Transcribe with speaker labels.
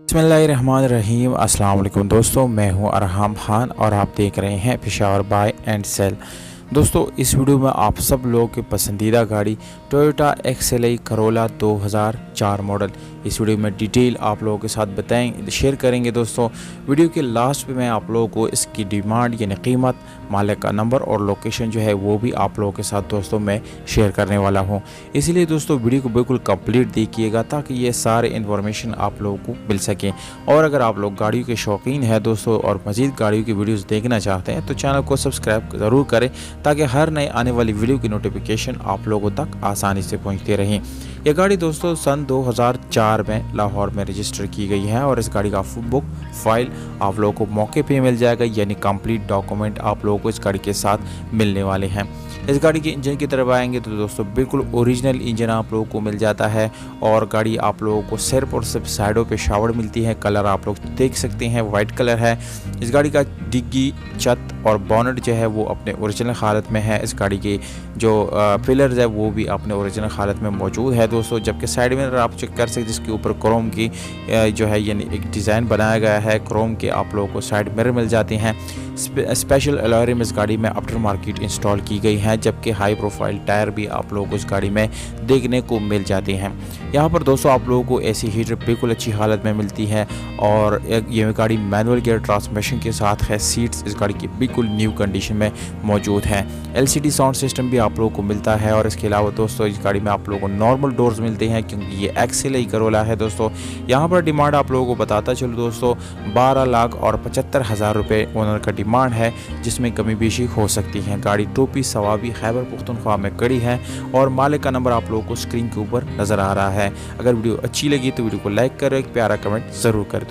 Speaker 1: बिस्मिल्लाहिर्रहमानिर्रहीम। अस्सलाम वालेकुम दोस्तों, मैं हूं अरहम खान और आप देख रहे हैं पेशावर बाय एंड सेल। दोस्तों, इस वीडियो में आप सब लोगों की पसंदीदा गाड़ी टोयोटा XLI करोला 2004 मॉडल इस वीडियो में डिटेल आप लोगों के साथ शेयर करेंगे। दोस्तों, वीडियो के लास्ट पे मैं आप लोगों को इसकी डिमांड यानी कीमत, मालिक का नंबर और लोकेशन जो है वो भी आप लोगों के साथ दोस्तों मैं शेयर करने वाला हूं। इसीलिए दोस्तों वीडियो को बिल्कुल कंप्लीट देखिएगा ताकि ये सारे इन्फॉर्मेशन आप लोगों को मिल सकें। और अगर आप लोग गाड़ियों के शौकीन हैं दोस्तों और मज़ीद गाड़ियों की वीडियोज़ देखना चाहते हैं तो चैनल को सब्सक्राइब ज़रूर करें ताकि हर नए आने वाली वीडियो की नोटिफिकेशन आप लोगों तक आसानी से पहुंचती रहें। यह गाड़ी दोस्तों सन 2004 में लाहौर में रजिस्टर की गई है और इस गाड़ी का बुक फाइल आप लोगों को मौके पे मिल जाएगा, यानी कंप्लीट डॉक्यूमेंट आप लोगों को इस गाड़ी के साथ मिलने वाले हैं। इस गाड़ी के इंजन की तरफ आएंगे तो दोस्तों बिल्कुल ओरिजिनल इंजन आप लोगों को मिल जाता है और गाड़ी आप लोगों को सिर्फ और सिर्फ साइडों पे शावर मिलती है। कलर आप लोग देख सकते हैं वाइट कलर है। इस गाड़ी का डिग्गी, छत और बोनट जो है वो अपने ओरिजिनल हालत में है। इस गाड़ी के जो पिलर्स है वो भी अपने ओरिजिनल हालत में मौजूद है दोस्तों। जबकि साइड मिरर आप चेक कर सकते हैं जिसके ऊपर क्रोम की जो है यानी एक डिज़ाइन बनाया गया है। क्रोम के आप लोगों को साइड मिरर मिल जाते हैं। स्पेशल अलॉय रिम इस गाड़ी में आफ्टर मार्केट इंस्टॉल की गई है, जबकि हाई प्रोफाइल टायर भी आप लोगों को इस गाड़ी में देखने को मिल जाते हैं। यहाँ पर दोस्तों आप लोगों को एसी हीटर बिल्कुल अच्छी हालत में मिलती है और ये गाड़ी मैनुअल गियर ट्रांसमिशन के साथ है। सीट्स इस गाड़ी की बिल्कुल न्यू कंडीशन में मौजूद है। LCD साउंड सिस्टम भी आप लोगों को मिलता है और इसके अलावा दोस्तों इस गाड़ी में आप लोगों को नॉर्मल डोर्स मिलते हैं क्योंकि ये XLI करोला है। दोस्तों यहाँ पर डिमांड आप लोगों को बताता चलो दोस्तों 12,75,000 रुपये ओनर का डिमांड है, जिसमें कमी बेशी हो सकती है। गाड़ी टोपी सवाबी खैबर पुख्तनख्वा में खड़ी है और मालिक का नंबर आप लोगों को स्क्रीन के ऊपर नज़र आ रहा है। अगर वीडियो अच्छी लगी तो वीडियो को लाइक करें, एक प्यारा कमेंट ज़रूर करें।